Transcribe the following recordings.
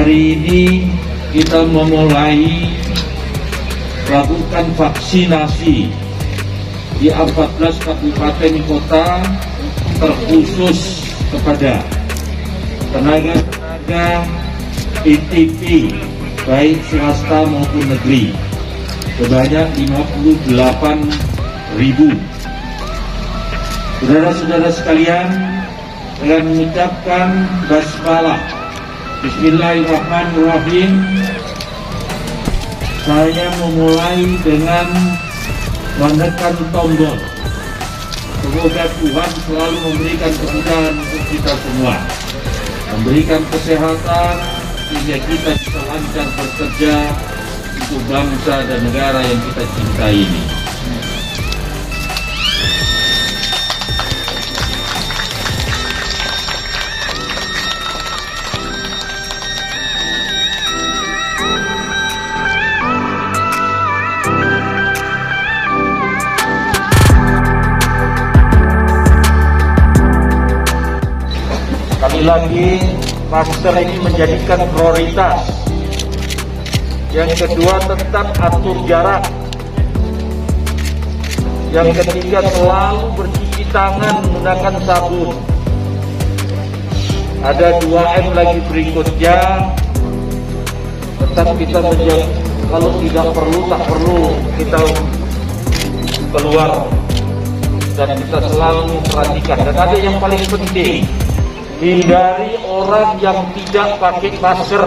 Hari ini kita memulai lakukan vaksinasi di 14 kabupaten kota, terkhusus kepada tenaga-tenaga ITP baik swasta maupun negeri sebanyak 58.000. Saudara-saudara sekalian, dengan mengucapkan basmalah Bismillahirrahmanirrahim, saya memulai dengan menekan tombol. Semoga Tuhan selalu memberikan kemudahan untuk kita semua, memberikan kesehatan sehingga kita bisa lancar bekerja untuk bangsa dan negara yang kita cintai ini. Sekali lagi, masker ini menjadikan prioritas. Yang kedua, tetap atur jarak. Yang ketiga, selalu bercuci tangan menggunakan sabun. Ada 2M lagi berikutnya, tetap kita menjaga. Kalau tidak perlu, tak perlu kita keluar, dan kita selalu memperhatikan. Dan ada yang paling penting, hindari orang yang tidak pakai masker.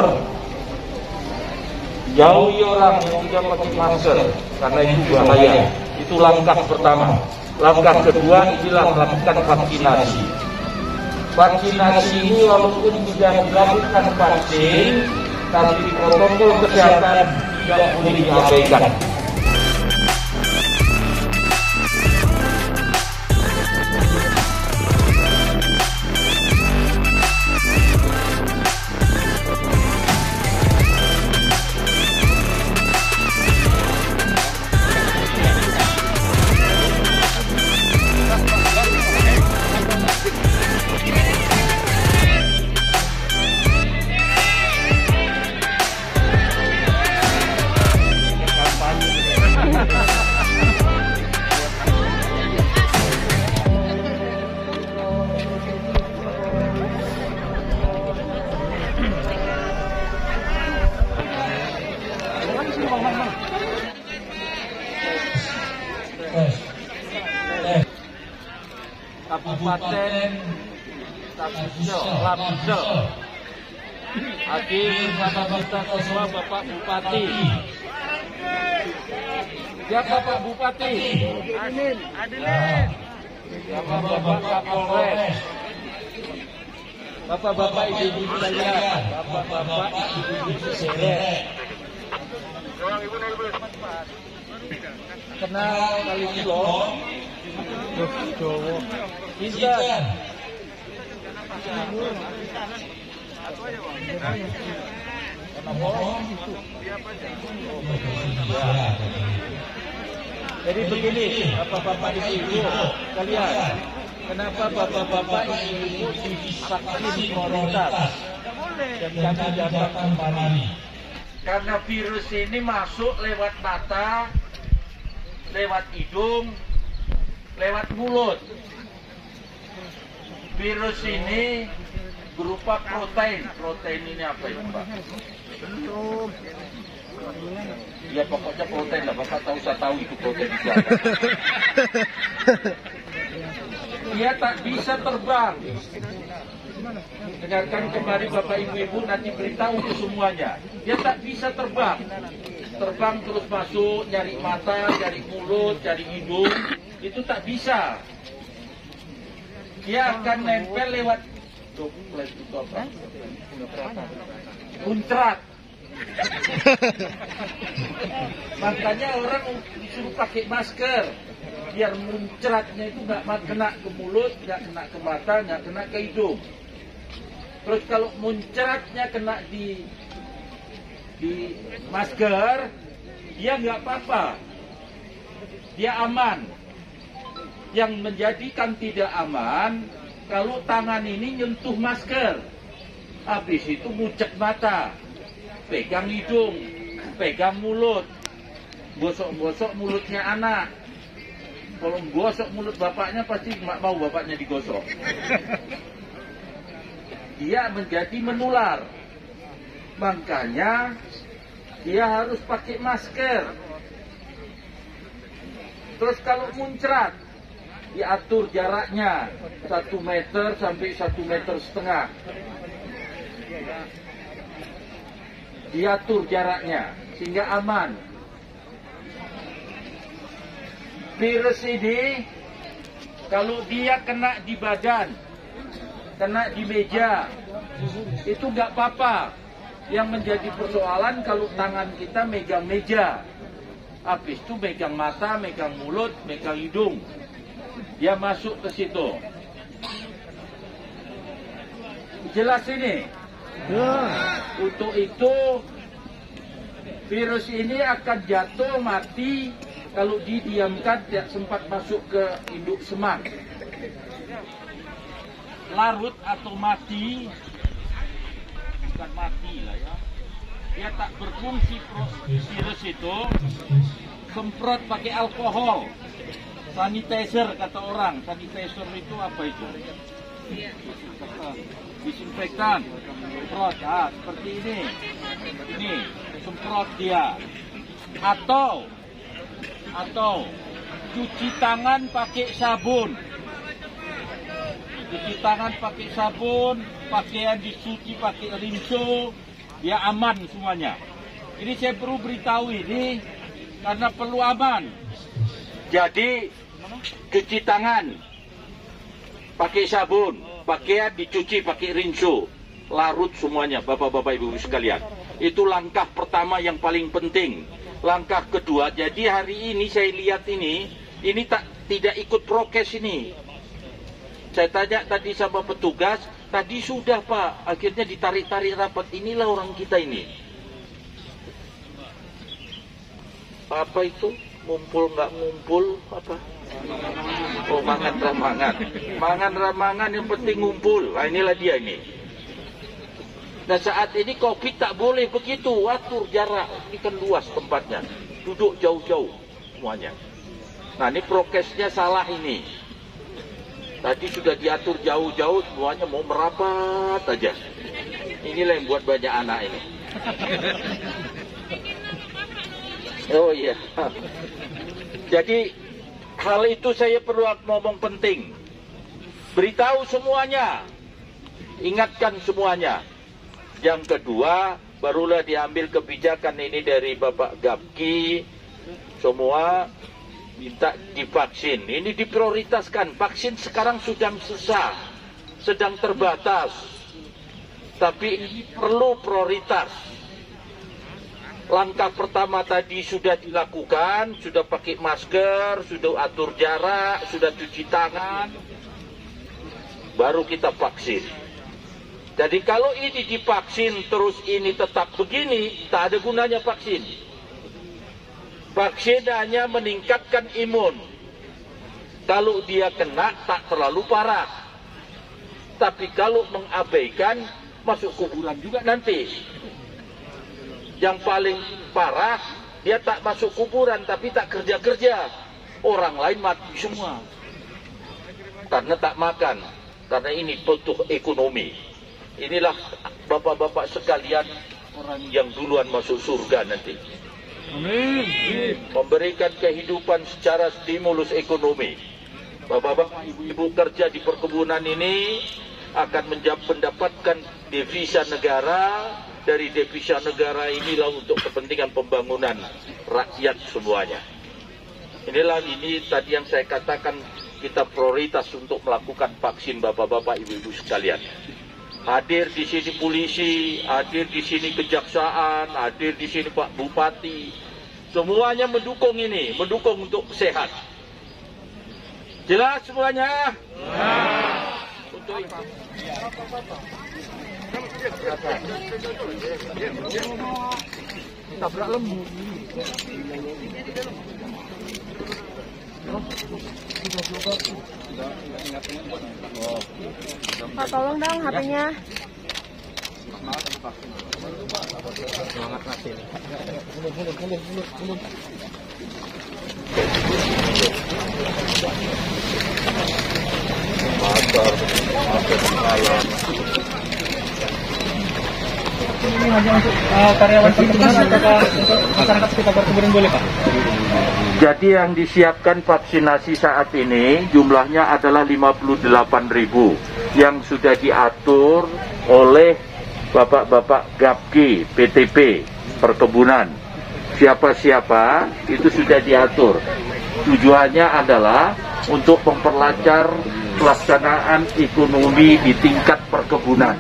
Jauhi orang yang tidak pakai masker, karena itu bahaya. Itu langkah pertama. Langkah kedua adalah melakukan vaksinasi. Vaksinasi ini walaupun sudah dilakukan vaksin, tapi protokol kesehatan tidak boleh diabaikan. Kabupaten Labsel, hadir Bapak kita semua, Bapak Bupati. Siapa Pak Bupati? Adilin. Bapak Kapolres, Bapak Ibu sekalian, Bapak Ibu sekalian. Kenal kali kilo. Izan. Jadi begini, Bapak-bapak Ibu kalian, kenapa Bapak-bapak Ibu divaksin prioritas dan kami datang kemari? Karena virus ini masuk lewat mata, lewat hidung, lewat mulut. Virus ini berupa protein. Protein ini apa ya, Pak? Ya pokoknya protein lah. Bapak tahu, saya tahu itu protein itu apa. Dia tak bisa terbang. Dengarkan kembali Bapak Ibu, nanti beritahu ke semuanya. Dia tak bisa terbang. Terbang terus masuk, nyari mata, nyari mulut, nyari hidung. Itu tak bisa. Dia akan nempel lewat muncrat. Makanya orang disuruh pakai masker, biar muncratnya itu nggak kena ke mulut, nggak kena ke mata, nggak kena ke hidung. Terus kalau muncratnya kena di masker, dia nggak apa-apa, dia aman. Yang menjadikan tidak aman, kalau tangan ini nyentuh masker, habis itu muncrat mata. pegang hidung, pegang mulut, gosok-gosok mulutnya anak. Kalau gosok mulut bapaknya pasti nggak mau bapaknya digosok. Dia menjadi menular. Makanya dia harus pakai masker. Terus kalau muncrat, diatur jaraknya 1 meter sampai 1,5 meter. Diatur jaraknya sehingga aman. Virus ini kalau dia kena di badan, kena di meja, itu nggak apa-apa. Yang menjadi persoalan kalau tangan kita megang meja, habis itu megang mata, megang mulut, megang hidung, dia masuk ke situ. Jelas ini? Untuk itu virus ini akan jatuh mati kalau didiamkan, tidak sempat masuk ke induk semang. Larut atau mati, bukan mati lah ya, dia tak berfungsi virus itu. Semprot pakai alkohol, sanitizer kata orang. Sanitizer itu apa itu? Disinfektan. Semprot, seperti ini. Ini semprot dia. Atau cuci tangan pakai sabun. Cuci tangan pakai sabun, pakaian dicuci pakai rinso, dia aman semuanya. Ini saya perlu beritahu ini karena perlu aman. Jadi cuci tangan pakai sabun, pakaian dicuci pakai rinso, larut semuanya, bapak-bapak ibu sekalian. Itu langkah pertama yang paling penting. Langkah kedua, jadi hari ini saya lihat ini tidak ikut prokes ini. Saya tanya tadi sama petugas, tadi sudah Pak, akhirnya ditarik-tarik rapat. Inilah orang kita ini. Apa itu? Ngumpul nggak ngumpul? Apa? Oh, mangan ramangan. Mangan ramangan yang penting ngumpul. Nah, inilah dia ini. Nah, saat ini COVID tak boleh begitu, atur jarak. Ini kan luas tempatnya, duduk jauh-jauh semuanya. Nah, ini prokesnya salah ini. Tadi sudah diatur jauh-jauh, semuanya mau merapat aja. Inilah yang buat banyak anak ini. Oh iya. Jadi hal itu saya perlu ngomong penting. Beritahu semuanya, ingatkan semuanya. Yang kedua, barulah diambil kebijakan ini dari Bapak Gapki, semua minta divaksin. Ini diprioritaskan. Vaksin sekarang sudah susah, sedang terbatas. Tapi ini perlu prioritas. Langkah pertama tadi sudah dilakukan, sudah pakai masker, sudah atur jarak, sudah cuci tangan, baru kita vaksin. Jadi kalau ini divaksin terus ini tetap begini, tak ada gunanya vaksin. Vaksin hanya meningkatkan imun. Kalau dia kena tak terlalu parah. Tapi kalau mengabaikan, masuk kuburan juga nanti. Yang paling parah, dia tak masuk kuburan tapi tak kerja-kerja. Orang lain mati semua. Karena tak makan. Karena ini butuh ekonomi. Inilah bapak-bapak sekalian, orang yang duluan masuk surga nanti. Amin. Memberikan kehidupan secara stimulus ekonomi. Bapak-bapak, ibu-ibu kerja di perkebunan ini akan mendapatkan devisa negara. Dari devisa negara inilah untuk kepentingan pembangunan rakyat semuanya. Inilah ini tadi yang saya katakan, kita prioritas untuk melakukan vaksin bapak-bapak, ibu-ibu sekalian. Hadir di sini polisi, hadir di sini kejaksaan, hadir di sini Pak Bupati. Semuanya mendukung ini, mendukung untuk sehat. Jelas semuanya? Nah. Untuk itu. Tabrak lembu. Pak, tolong dong HP-nya. Semangat masih nih. Ini hanya untuk karyawan perkebunan atau untuk masyarakat sekitar perkebunan boleh, Pak? Jadi yang disiapkan vaksinasi saat ini jumlahnya adalah 58.000 yang sudah diatur oleh Bapak-Bapak Gapki PTP Perkebunan. Siapa-siapa itu sudah diatur. Tujuannya adalah untuk memperlancar pelaksanaan ekonomi di tingkat perkebunan,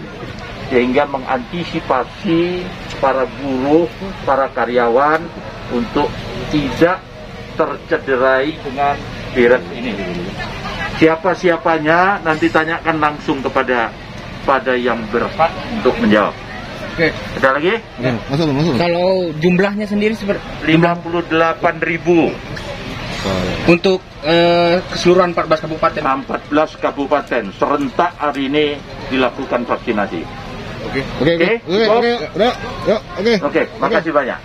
sehingga mengantisipasi para buruh, para karyawan untuk tidak tercederai dengan virus ini. Siapa-siapanya nanti tanyakan langsung kepada yang berhak untuk menjawab. Oke. Ada lagi? Masuk. Kalau jumlahnya sendiri seperti 58.000 untuk keseluruhan 14 kabupaten. 14 kabupaten serentak hari ini dilakukan vaksinasi. Oke, makasih banyak.